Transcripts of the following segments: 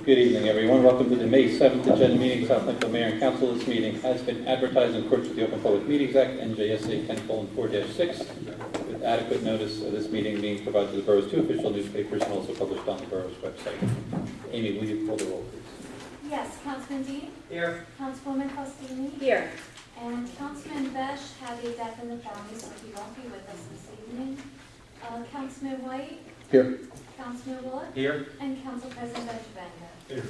Good evening, everyone. Welcome to the May 7th agenda meeting, South Plainfield Mayor and Council. This meeting has been advertised in accordance with the Open Public Meetings Act, NJSA 10:4-6, with adequate notice of this meeting being provided to the borough's two official newspapers and also published on the borough's website. Amy, will you call the roll, please? Yes, Councilman Dean? Here. Councilwoman Faustini? Here. And Councilman Besh had a death in the family, so he won't be with us this evening. Councilman White? Here. Councilman Bullock? Here. And Council President Benjavanga. Here.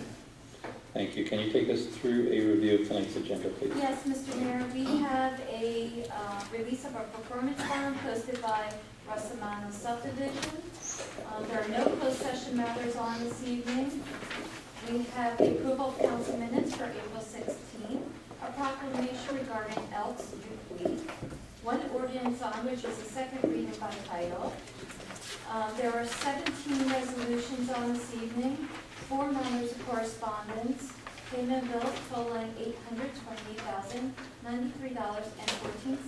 Thank you. Can you take us through a review of tonight's agenda, please? Yes, Mr. Mayor, we have a release of our performance bond posted by Russamano Subdivision. There are no closed session matters on this evening. We have the approval of council minutes for April 16th, a proclamation regarding Elks Youth Week, one ordinance on which is a second reading by title. There are 17 resolutions on this evening, 4 matters of correspondence, payment bills totaling $828,093.14,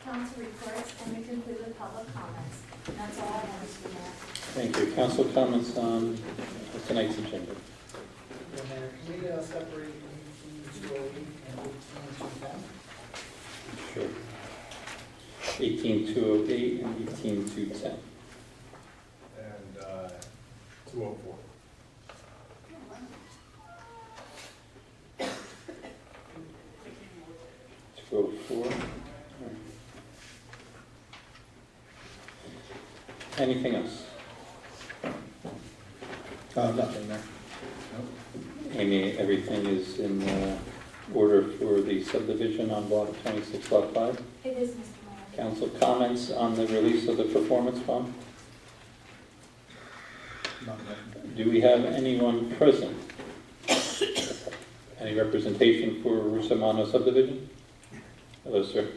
council reports, and we conclude with public comments. And that's all I have, Mr. Mayor. Thank you. Council comments on tonight's agenda. Can we separate 18-208 and 18-210? Sure. 18-208 and 18-210. And 204. Anything else? Nothing there. Amy, everything is in order for the subdivision on block 26, lot 5. It is, Mr. Mayor. Council comments on the release of the performance bond? Nothing. Do we have anyone present? Any representation for Russamano subdivision? Hello, sir.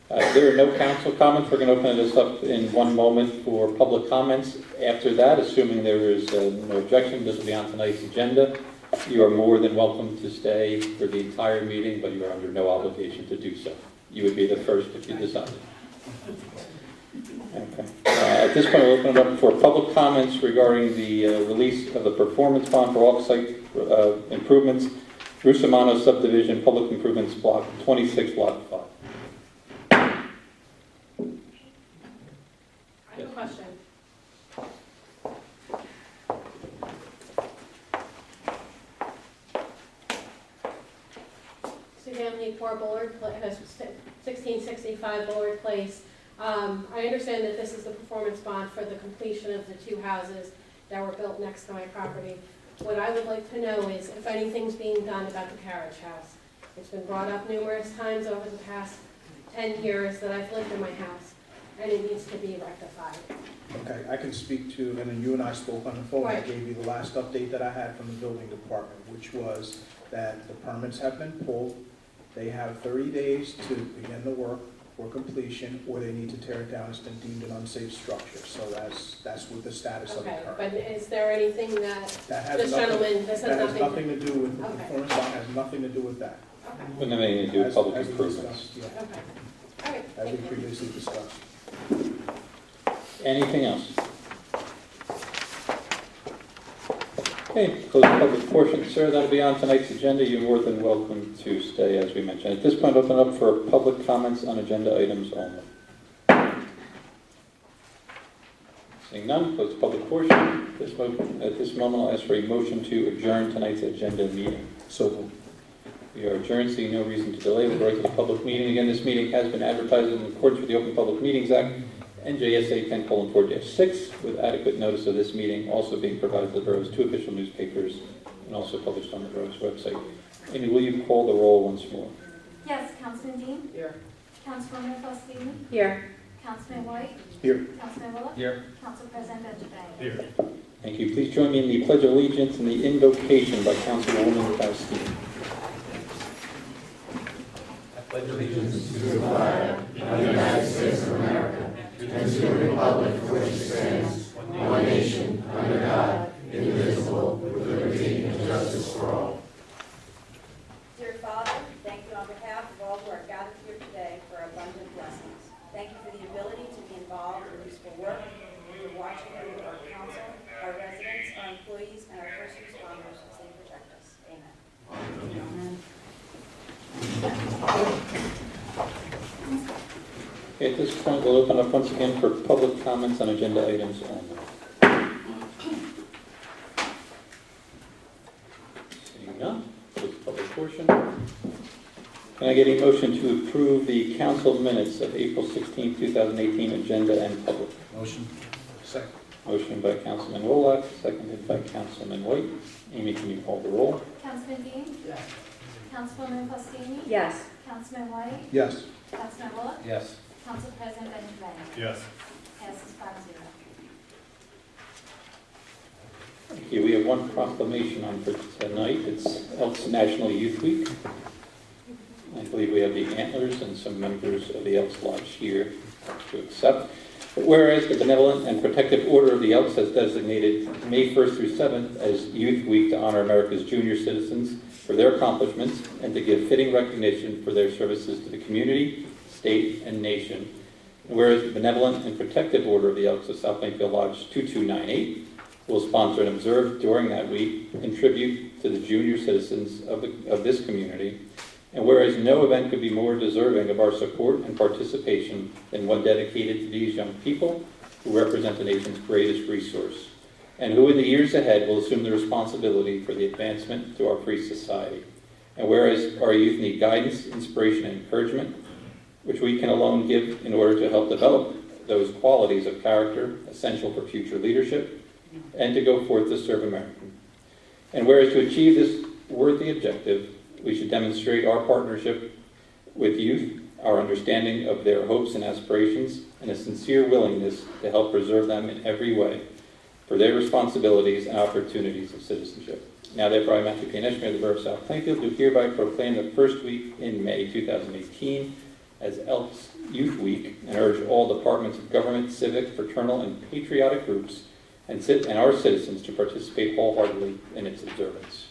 There are no council comments. We're going to open this up in one moment for public comments. After that, assuming there is no objection, this will be on tonight's agenda. You are more than welcome to stay for the entire meeting, but you are under no obligation to do so. You would be the first if you decided. Okay. At this point, we'll open it up for public comments regarding the release of the performance bond for off-site improvements, Russamano subdivision, public improvements block 26, lot 5. I have a question. Suzanne Lee, 4 Bullard, 1665 Bullard Place. I understand that this is the performance bond for the completion of the 2 houses that were built next to my property. What I would like to know is if anything's being done about the carriage house. It's been brought up numerous times over the past 10 years that I've lived in my house, and it needs to be rectified. Okay, I can speak to, and then you and I spoke on the phone. Right. I gave you the last update that I had from the building department, which was that the permits have been pulled. They have 30 days to begin the work for completion, or they need to tear it down. It's been deemed an unsafe structure. So that's what the status of the Okay, current. but is there anything that That has this nothing- gentleman, this That has has nothing nothing to do with, the Okay. performance bond has nothing to do with that. Wouldn't have anything to do with public As we improvements. discussed, yeah, Okay, all right, as thank we you. previously discussed. Anything else? Okay, close the public portion. Sir, that'll be on tonight's agenda. You're more than welcome to stay, as we mentioned. At this point, open up for public comments on agenda items only. Seeing none, close the public portion. At this moment, I'll ask for a motion to adjourn tonight's agenda meeting. So We are adjourned, seeing no reason to delay. We'll go to the public meeting. Again, this meeting has been advertised in accordance with the Open Public Meetings Act, NJSA 10:4-6, with adequate notice of this meeting also being provided to the borough's 2 official newspapers and also published on the borough's website. Amy, will you call the roll once more? Yes, Councilman Dean? Here. Councilwoman Faustini? Here. Councilman White? here. Councilman Bullock? Here. Council President Benjavanga. Here. Thank you. Please join me in the Pledge of Allegiance and the invocation by Councilwoman Faustini. I pledge allegiance to the flag of the United States of America and to the republic for which it stands, one nation, under God, indivisible, with liberty and justice for all. Dear Father, thank you on behalf of all who are gathered here today for abundant blessings. Thank you for the ability to be involved in useful work, for watching over our council, our residents, our employees, and our first responders as they Okay, at this point, we'll open up once again for public comments on agenda items only. Seeing none, close the public portion. Can I get a motion to approve the council minutes of April 16, 2018 agenda and public? Motion. Second. Motion by Councilman Rowlatt, seconded by Councilman White. Amy, can you call the roll? Councilman Dean? Yes. Councilwoman Fostini? Yes. Councilman White? Yes. Councilman Bullock? Yes. Council President Benjamin? Yes. Passes 5-0. Okay, we have one proclamation on for tonight. It's Elks National Youth Week. I believe we have the antlers and some members of the Elks Lodge here to accept. But whereas the Benevolent and Protective Order of the Elks has designated May 1st through 7th as Youth Week to honor America's junior citizens for their accomplishments and to give fitting recognition for their services to the community, state, and nation. And whereas the Benevolent and Protective Order of the Elks of South Plainfield Lodge 2298 will sponsor and observe during that week in tribute to the junior citizens of this community. And whereas no event could be more deserving of our support and participation than one dedicated to these young people who represent the nation's greatest resource, and who in the years ahead will assume the responsibility for the advancement to our free society. And whereas our youth need guidance, inspiration, and encouragement, which we can alone give in order to help develop those qualities of character essential for future leadership, and to go forth to serve America. And whereas to achieve this worthy objective, we should demonstrate our partnership with youth, our understanding of their hopes and aspirations, and a sincere willingness to help preserve them in every way for their responsibilities and opportunities of citizenship. Now therefore, I, Matthew P. Mayor of the Borough of South Plainfield, do hereby proclaim the first week in May 2018 as Elks Youth Week, and urge all departments of government, civic, fraternal, and patriotic groups and our citizens to participate wholeheartedly in its observance.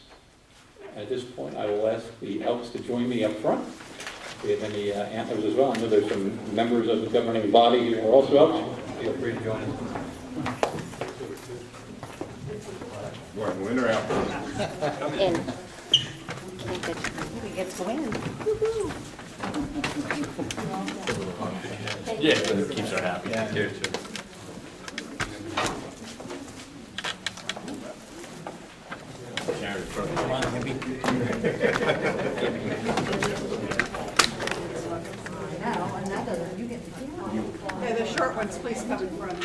At this point, I will ask the Elks to join me up front. If we have any antlers as well. I know there's some members of the governing body who are also Elks. Feel free to join us. What, win or out? In. We get to win. Yeah, but it keeps her happy. Here, too. Come on, Okay, the short ones, please come in front.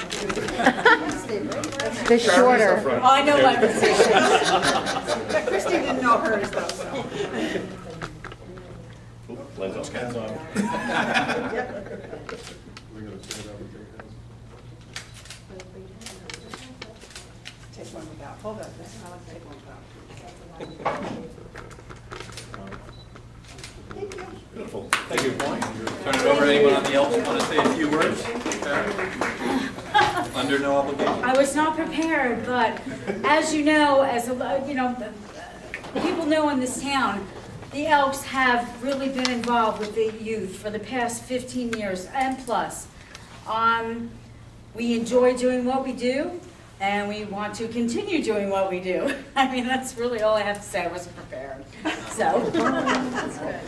The shorter. Oh, I know my position. But Christy didn't know hers though, so. Hands on. Take one without, hold on, I like to take one without. Beautiful. Thank you, Point. Turn it over to anyone on the Elks who want to say a few words. Under no obligation. I was not prepared, but as you know, people know in this town, the Elks have really been involved with the youth for the past 15 years and plus. We enjoy doing what we do, and we want to continue doing what we do. I mean, that's really all I have to say. I wasn't prepared, so. That's good.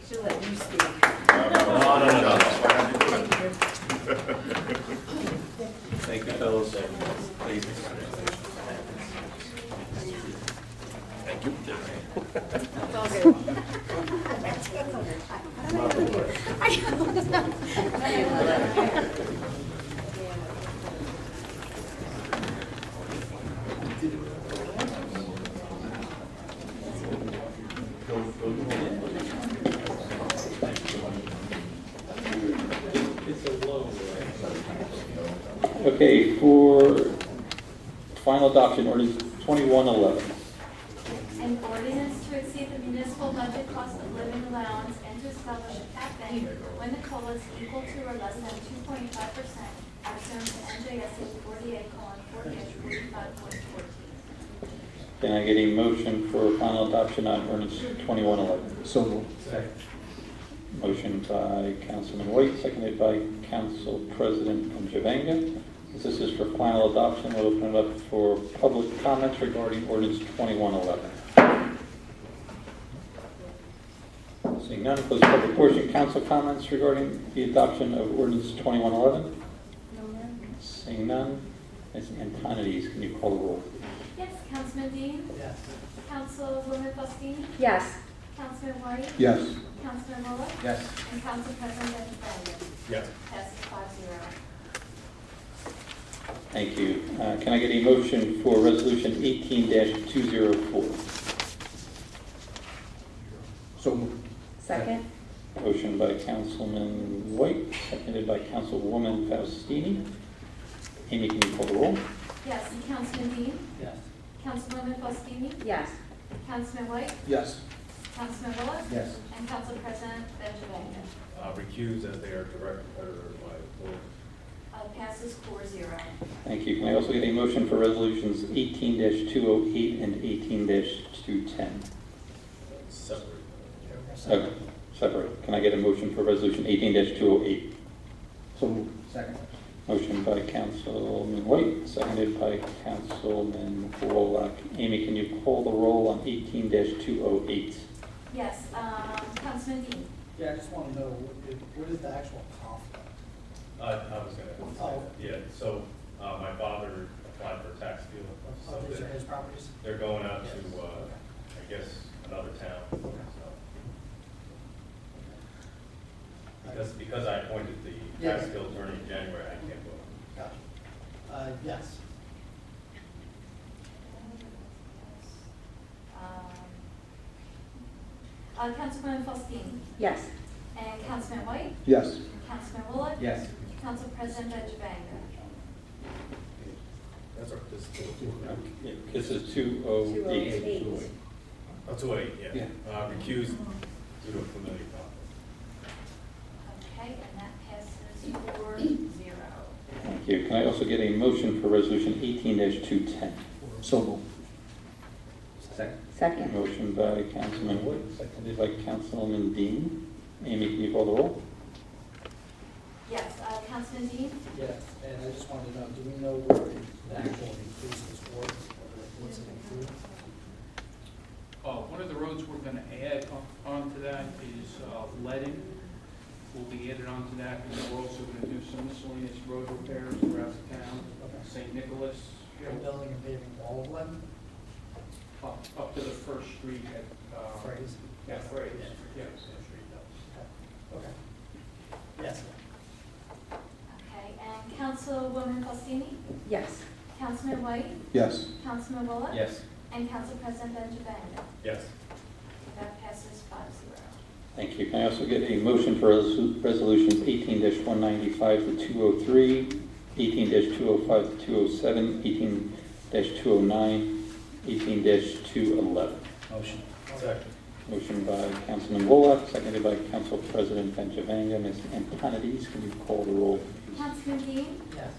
Should let you speak. No. Thank you, fellows. Please. Thank you. It's all good. Okay, for final adoption, ordinance 2111. An ordinance to exceed the municipal budget cost of living allowance and to establish a cap bank when the COLA is equal to or less than 2.5% pursuant to NJSA 48:4-45.14. Can I get a motion for final adoption on ordinance 2111? So moved. Motion by Councilman White, seconded by Council President Javanga. As this is for final adoption, we'll open it up for public comments regarding ordinance 2111. Seeing none, close the public portion. Council comments regarding the adoption of ordinance 2111? Seeing none, Ms. Antonides, can you call the roll? Yes, Councilman Dean? Yes. Councilwoman Fustini? Yes. Councilman White? Yes. Councilman Bullock? Yes. And Council President Benjamin? Yes. Passes 5-0. Thank you. Can I get a motion for resolution 18-204? So moved. Second? Motion by Councilman White, seconded by Councilwoman Faustini. Amy, can you call the roll? Yes, Councilman Dean? Yes. Councilwoman Fustini? Yes. Councilman White? Yes. Councilman Bullock? Yes. And Council President Benjamin? Recuse as they are direct competitors by board. Passes 4-0. Thank you. Can I also get a motion for resolutions 18-208 and 18-210? Separate. Okay, separate. Can I get a motion for resolution 18-208? So moved. Second. Motion by Councilman White, seconded by Councilman Wolock. Amy, can you call the roll on 18-208? Yes, Councilman Dean? Yeah, I just want to know, what is the actual conflict? I was gonna say, yeah, so, my father applied for a tax deal. So Oh, these are his properties? they're going out to, I guess, another town, so. Because I appointed the tax bill attorney in January, I can't vote. Gotcha. Yes. Councilwoman Faustini? Yes. And Councilman White? Yes. Councilman Bullock? Yes. Council President Benjamin? That's our, this is Yeah, this is 208. 208. Oh, 208, yeah. Yeah. Recused due to a familiar conflict. Okay, and that passes 4-0. Thank you. Can I also get a motion for resolution 18-210? So moved. Second? Motion by Councilman White, seconded by Councilman Dean. Amy, can you call the roll? Yes, Councilman Dean? Yes, and I just wanted to know, do we know where the actual increase is for? What's it include? One of the roads we're going to add onto that is leading. Will be added onto that, and we're also going to do some miscellaneous road repairs throughout the town. St. Nicholas, You're building and paving all of them? up to the first street at, Phrase? yeah, Phrase, yes. Okay. Yes. Okay, and Councilwoman Faustini? Yes. Councilman White? Yes. Councilman Bullock? Yes. And Council President Benjamin? Yes. That passes 5-0. Thank you. Can I also get a motion for resolutions 18-195 to 203, 18-205 to 207, 18-209, 18-211? Motion. Second. Motion by Councilman Wolock, seconded by Council President Benjavanga. Ms. Antonides, can you call the roll, please? Councilman Dean? Yes.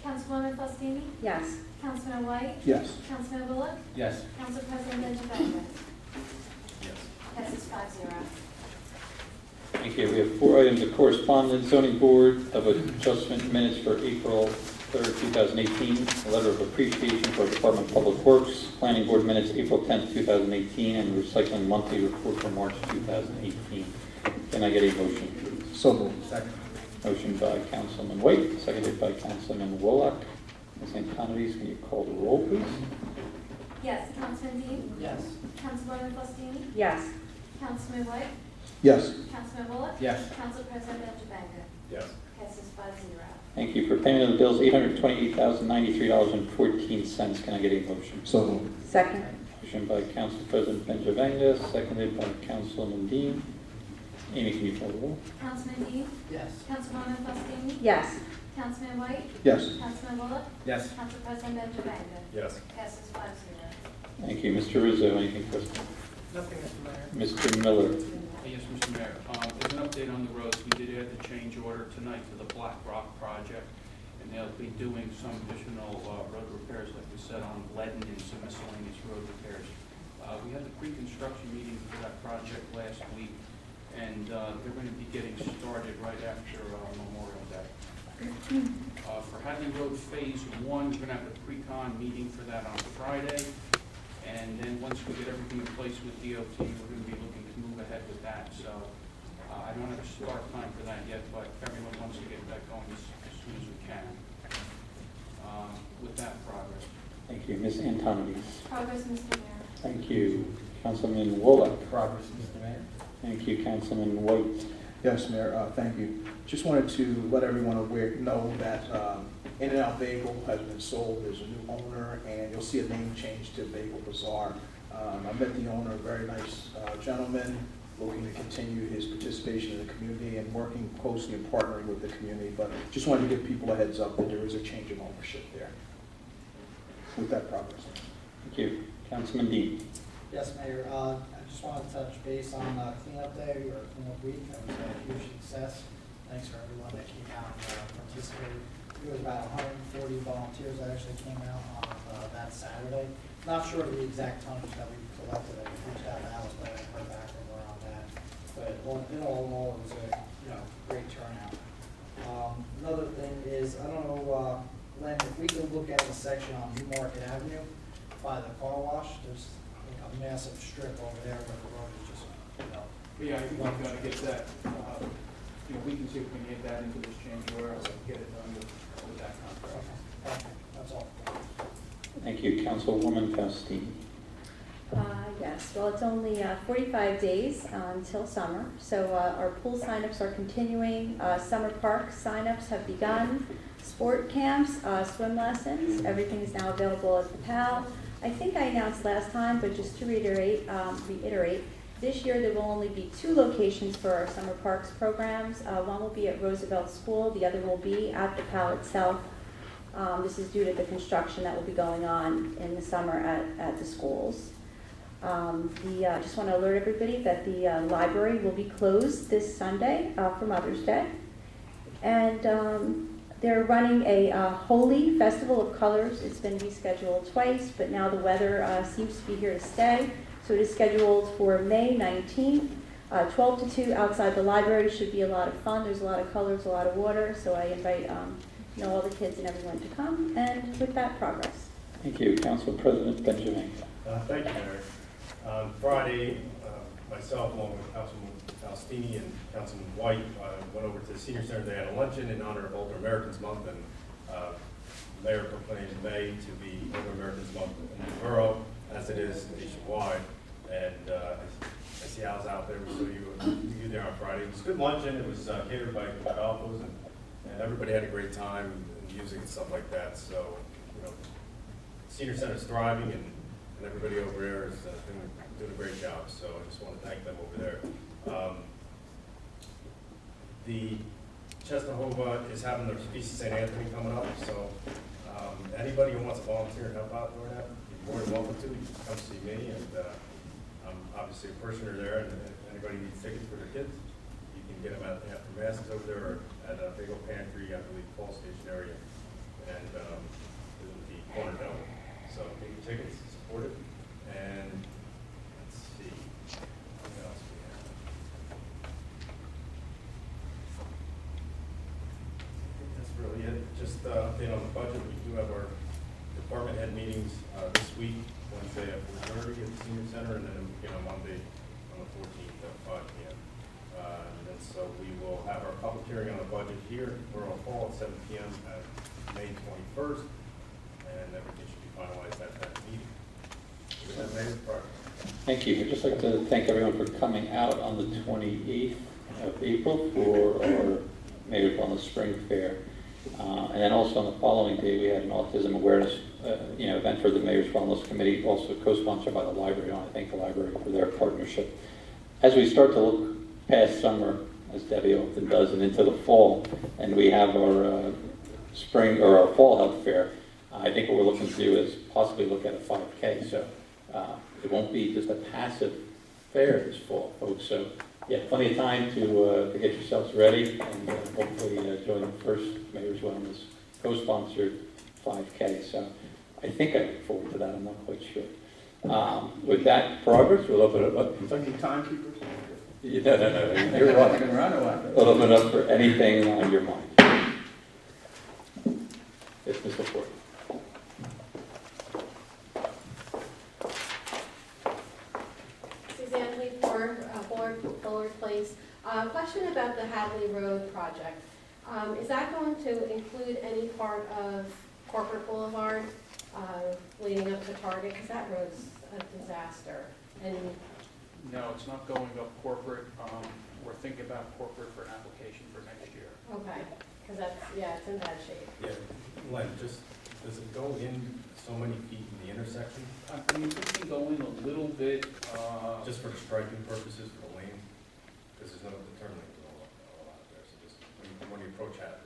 Councilwoman Faustini? Yes. Councilman White? Yes. Councilman Bullock? Yes. Council President Benjamin? Yes. Passes 5-0. Thank you. We have 4 items of correspondence. Zoning Board of Adjustment minutes for April 3rd, 2018. A letter of appreciation for Department of Public Works. Planning Board minutes April 10th, 2018. And Recycling Monthly Report for March 2018. Can I get a motion, please? So moved. Second. Motion by Councilman White, seconded by Councilman Wolock. Ms. Antonides, can you call the roll, please? Yes, Councilman Dean? Yes. Councilwoman Faustini? Yes. Councilman White? Yes. Councilman Bullock? Yes. Council President Benjamin? Yes. Passes 5-0. Thank you. For payment of the bills, $828,093.14. Can I get a motion? So moved. Second? Motion by Council President Benjavanga, seconded by Councilman Dean. Amy, can you call the roll? Councilman Dean? Yes. Councilwoman Faustini? Yes. Councilman White? Yes. Councilman Bullock? Yes. Council President Benjamin? Yes. Passes 5-0. Thank you. Mr. Rizzo, anything for us? Nothing, Mr. Mayor. Mr. Miller? Yes, Mr. Mayor. As an update on the roads, we did add the change order tonight to the Black Rock project, and they'll be doing some additional road repairs, like we said, on Leaden and some miscellaneous road repairs. We had the pre-construction meeting for that project last week, and they're going to be getting started right after Memorial Day. For Hadley Road Phase 1, we're going to have the pre-con meeting for that on Friday, and And then once we get everything in place with DOT, we're going to be looking to move ahead with that. So I don't have a start time for that yet, but everyone wants to get that going as soon as we can. With that progress. Thank you. Ms. Antonides. Progress, Mr. Mayor. Thank you. Councilman Wallach. Progress, Mr. Mayor. Thank you. Councilman White. Yes, Mayor, thank you. Just wanted to let everyone know that In-N-Out Bagel has been sold. There's a new owner, and you'll see a name change to Bagel Bazaar. I met the owner, a very nice gentleman, looking to continue his participation in the community and working closely and partnering with the community. But just wanted to give people a heads up that there is a change of ownership there. With that progress. Thank you. Councilman Dean. Yes, Mayor. I just wanted to touch base on cleanup day or cleanup week. That was a huge success. Thanks for everyone that came out and participated. There was about 140 volunteers that actually came out on that Saturday. Not sure of the exact tonnage that we collected. I reached out to Alice, but I haven't heard back from her on that. But in all, it was a great turnout. Another thing is, I don't know, Len, if we can look at the section on New Market Avenue by the car wash, there's like a massive strip over there where the road is just, Yeah, I think we've got to get that, we can see if we can get that into this change order, so get it done with that contract. okay, that's all. Thank you. Councilwoman Faustini. Yes, well, it's only 45 days until summer, so our pool signups are continuing. Summer park signups have begun. Sport camps, swim lessons, everything is now available at the PAL. I think I announced last time, but just to reiterate, this year there will only be 2 locations for our summer parks programs. One will be at Roosevelt School, the other will be at the PAL itself. This is due to the construction that will be going on in the summer at the schools. Just want to alert everybody that the library will be closed this Sunday for Mother's Day. And they're running a Holy Festival of Colors. It's been rescheduled twice, but now the weather seems to be here to stay. So it is scheduled for May 19th, 12 to 2 outside the library. Should be a lot of fun. There's a lot of colors, a lot of water. So I invite all the kids and everyone to come. And with that, progress. Thank you. Council President Benjamin. Thank you, Mayor. On Friday, myself, along with Councilman Faustini and Councilman White, went over to the Senior Center. They had a luncheon in honor of Older Americans Month, and the Mayor proclaimed May to be Older Americans Month in the borough, as it is nationwide. And I see Al's out there. We saw you there on Friday. It was a good luncheon. It was catered by Alphas, and everybody had a great time, and music and stuff like that. So, Senior Center's thriving, and everybody over there is doing a great job. So I just want to thank them over there. The Czestochowa is having their Feast of St. Anthony coming up, so anybody who wants to volunteer and help out during that, you're more than welcome to. You can come see me, and I'm obviously a parishioner there, and if anybody needs tickets for their kids, you can get them after Masses over there, or at a big old pantry, I believe, Fall Station area, and in the corner dome. So get your tickets, support it, and let's see, what else we have. I think that's really it. Just update on the budget. We do have our department head meetings this week, Wednesday at 4:30 at the Senior Center, and then again on Monday on the 14th at 5 p.m. And so we will have our public hearing on the budget here in Borough Hall at 7 p.m. at May 21st, and everything should be finalized at that meeting. With that, Mayor, progress. Thank you. I'd just like to thank everyone for coming out on the 28th of April for our Mayor's Wellness Spring Fair. And then also on the following day, we had an autism awareness event for the Mayor's Wellness Committee, also co-sponsored by the library. I want to thank the library for their partnership. As we start to look past summer, as Debbie often does, and into the fall, and we have our spring or our fall health fair, I think what we're looking to do is possibly look at a 5K. So it won't be just a passive fair this fall, folks. So yeah, plenty of time to get yourselves ready and hopefully join the first Mayor's Wellness co-sponsored 5K. So I think I look forward to that. I'm not quite sure. With that progress, we'll open it up. So any timekeepers? No. You're right. We'll open it up for anything on your mind. Yes, Mr. Ford. Question about the Hadley Road project. Is that going to include any part of Corporate Boulevard leading up to Target? Because that road's a disaster. And No, it's not going up corporate. We're thinking about corporate for an application for next year. okay, because that's, yeah, it's in bad shape. Yeah, Len, just, does it go in so many feet in the intersection, I mean, we can go in a little bit, just for striking purposes for the lane? Because there's no turn lanes all out there, so just, when you approach Hadley,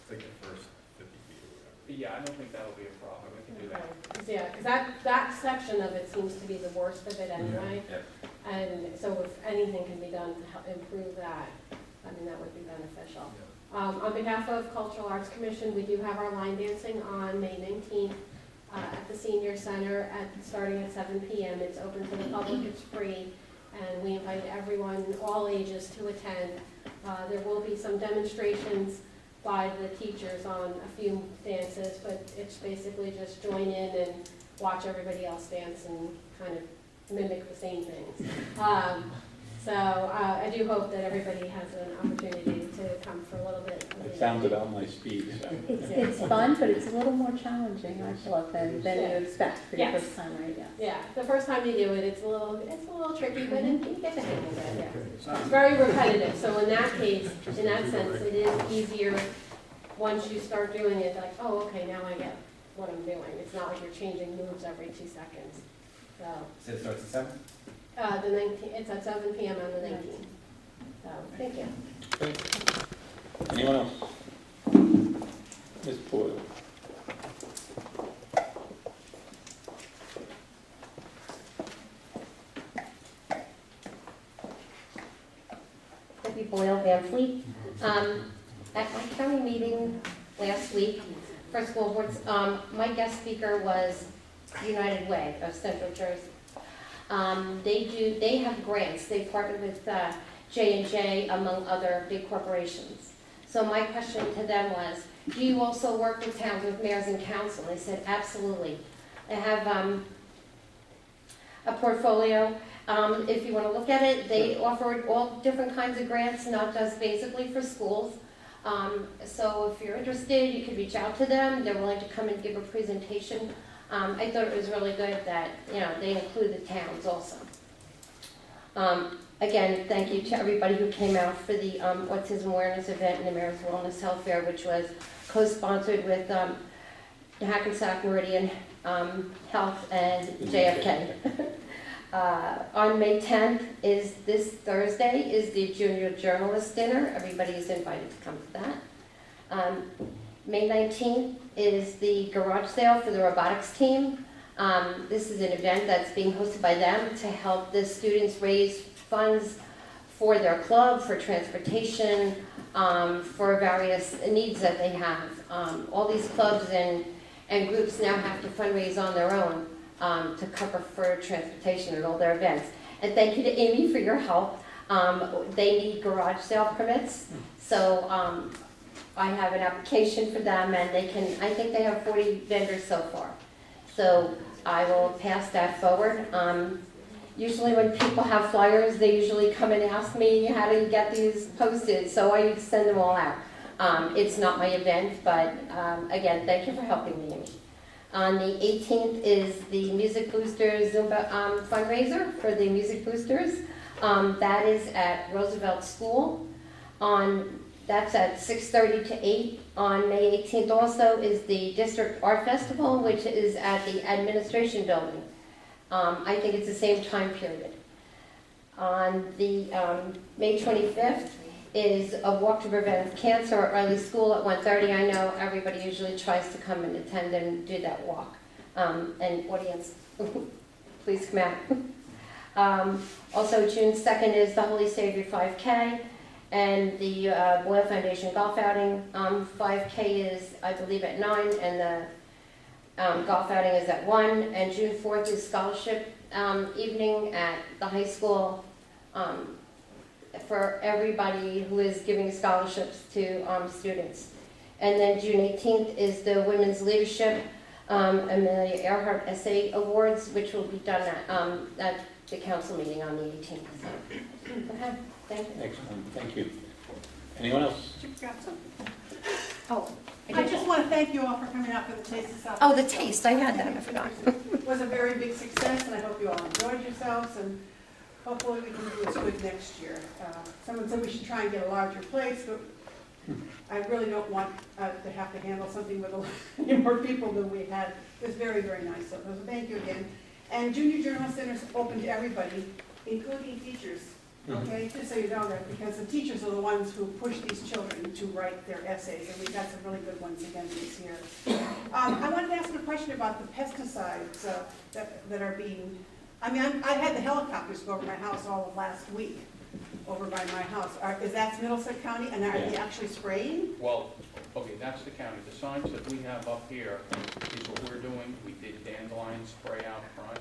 take the first 50 feet or whatever. yeah, I don't think that'll be a problem. We can do that. Okay. Yeah, because that section of it seems to be the worst of it anyway. Yep. And so if anything can be done to help improve that, I mean, that would be beneficial. On behalf of Cultural Arts Commission, we do have our line dancing on May 19th at the Senior Center starting at 7 p.m. It's open to the public, it's free, and we invite everyone, all ages, to attend. There will be some demonstrations by the teachers on a few dances, but it's basically just join in and watch everybody else dance and kind of mimic the same things. So I do hope that everybody has an opportunity to come for a little bit. It sounds about my speed, so. It's fun, but it's a little more challenging, I thought, than you expect for your Yes. first time, right? Yeah. Yeah, the first time you do it, it's a little tricky, but you get the hang of it, yeah. It's very repetitive, so in that case, in that sense, it is easier once you start doing it, like, oh, okay, now I get what I'm doing. It's not like you're changing moves every 2 seconds, so. So it starts at 7? The 19th, it's at 7 p.m. on the 19th. So, thank you. Anyone else? Ms. Boyle? Debbie Boyle, Van Fleet. At my county meeting last week for school boards, my guest speaker was United Way of Central Jersey. They have grants. They partner with J&J, among other big corporations. So my question to them was, do you also work with towns, with mayors and council? They said, absolutely. They have a portfolio. If you want to look at it, they offer all different kinds of grants, not just basically for schools. So if you're interested, you could reach out to them. They're willing to come and give a presentation. I thought it was really good that, they include the towns also. Again, thank you to everybody who came out for the Autism Awareness event and the Mayor's Wellness Health Fair, which was co-sponsored with the Hackensack Meridian Health and JFK. On May 10th is this Thursday is the Junior Journalist Dinner. Everybody is invited to come to that. May 19th is the garage sale for the robotics team. This is an event that's being hosted by them to help the students raise funds for their club, for transportation, for various needs that they have. All these clubs and groups now have to fundraise on their own to cover for transportation at all their events. And thank you to Amy for your help. They need garage sale permits, so I have an application for them, and I think they have 40 vendors so far. So I will pass that forward. Usually when people have flyers, they usually come and ask me, how do you get these posted? So I send them all out. It's not my event, but again, thank you for helping me, Amy. On the 18th is the Music Boosters Zumba fundraiser for the Music Boosters. That is at Roosevelt School. That's at 6:30 to 8. On May 18th also is the District Art Festival, which is at the Administration Building. I think it's the same time period. On the May 25th is a walk to prevent cancer at Riley School at 1:30. I know everybody usually tries to come and attend and do that walk. And audience, please come out. Also June 2nd is the Holy Savior 5K. And the Boyle Foundation Golf Outing, 5K is, I believe, at 9, and the golf outing is at 1. And June 4th is scholarship evening at the high school for everybody who is giving scholarships to students. And then June 18th is the Women's Leadership Amelia Earhart Essay Awards, which will be done at the council meeting on the 18th. So, okay. Thank you. Excellent, thank you. Anyone else? You've got something. Oh, I just want to thank you all for coming out for the Taste of South. Oh, the taste, I had that, I forgot. It was a very big success, and I hope you all enjoyed yourselves, and hopefully we can do as good next year. Someone said we should try and get a larger place, but I really don't want to have to handle something with many more people than we had. It was very, very nice, so thank you again. And Junior Journal Center is open to everybody, including teachers, okay? Just so you know that, because the teachers are the ones who push these children to write their essays, and we got some really good ones again this year. I wanted to ask a question about the pesticides that are being, I mean, I had the helicopters go over my house all of last week, over by my house. Is that Middlesex County, and are they actually spraying? Well, okay, that's the county. The signs that we have up here is what we're doing. We did dandelion spray out front,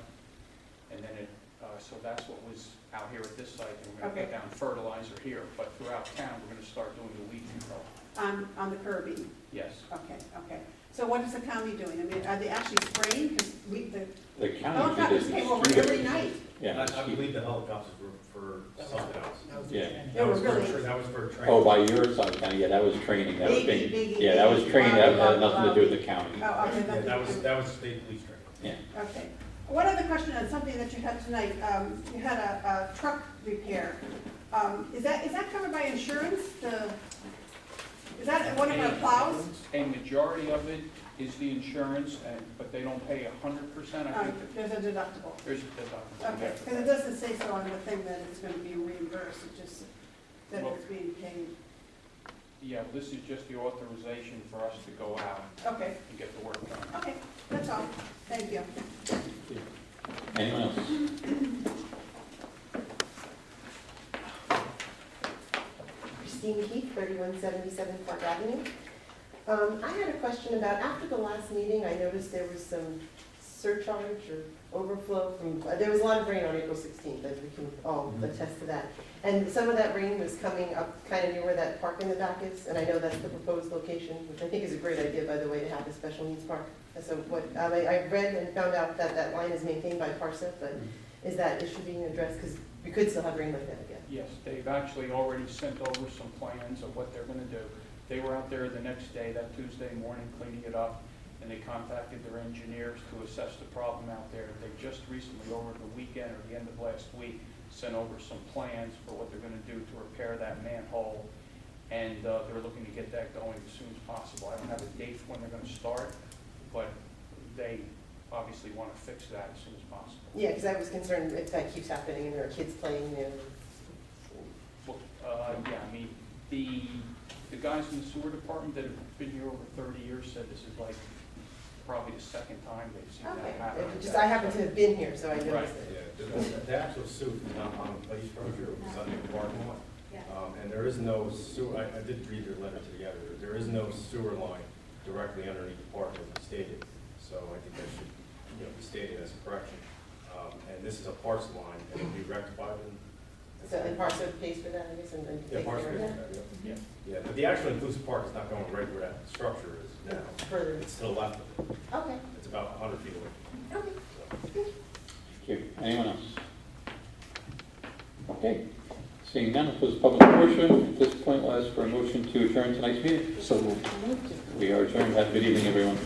and then so that's what was out here at this site, and we're gonna put down fertilizer here. But throughout town, we're gonna start doing the weed control. On the curbing? Yes. Okay. So what is the county doing? I mean, are they actually spraying? Because The county helicopters did came it. over every night. Yeah. I believe the helicopters were for something else. That was the Yeah. training. They were for really- that was for training. Oh, by your side, county, yeah, that was training, that was Biggie, being, biggie, yeah, that was biggie, training, that blah, had blah, nothing to do with the county. Oh, okay. Yeah, that was state police training. Yeah. Okay. One other question on something that you had tonight. You had a truck repair. Is that covered by insurance? Is that one of our plows? A majority of it is the insurance, but they don't pay 100%. I think There's a deductible. there's a deductible. Okay, because it doesn't say so on the thing that it's going to be reimbursed. It just that it's being paid. Yeah, this is just the authorization for us to go out Okay. and get the work done. Okay, that's all. Thank you. Anyone else? Christine Keith, 3177 Park Avenue. I had a question about, after the last meeting, I noticed there was some surcharge or overflow from, there was a lot of rain on April 16th, as we can all attest to that. And some of that rain was coming up kind of near where that park in the back is, and I know that's the proposed location, which I think is a great idea, by the way, to have a special needs park. And so what, I read and found out that that line is maintained by Parsec, but is that issue being addressed? Because we could still have rain like that again. Yes, they've actually already sent over some plans of what they're going to do. They were out there the next day, that Tuesday morning, cleaning it up, and they contacted their engineers to assess the problem out there. They just recently, over the weekend or the end of last week, sent over some plans for what they're going to do to repair that manhole, and they're looking to get that going as soon as possible. I don't have a date for when they're going to start, but they obviously want to fix that as soon as possible. Yeah, because I was concerned if that keeps happening and there are kids playing there. Well, yeah, I mean, the guys in the sewer department that have been here over 30 years said this is like probably the second time they've seen Okay, that happen. just, I happen to have been here, so I noticed it. Yeah, the actual suit is not on the place structure, it's on the parking lot. Yeah. And there is no sewer, I did read your letter to the editor, there is no sewer line directly underneath the park as stated. So I think that should, be stated as a correction. And this is a parts line, and it'll be rectified in. So, and Parsec pays for that, I guess, and Yeah, takes parts care of of it, that? yeah. Yeah, but the actual inclusive park is not going right where that structure is now. Further. It's to the left of it. Okay, It's about 100 feet away. okay. So. Thank you. Anyone else? Okay. Seeing none, close the public portion. At this point, we'll ask for a motion to adjourn tonight's meeting. So moved. We are adjourned. Have a good evening, everyone.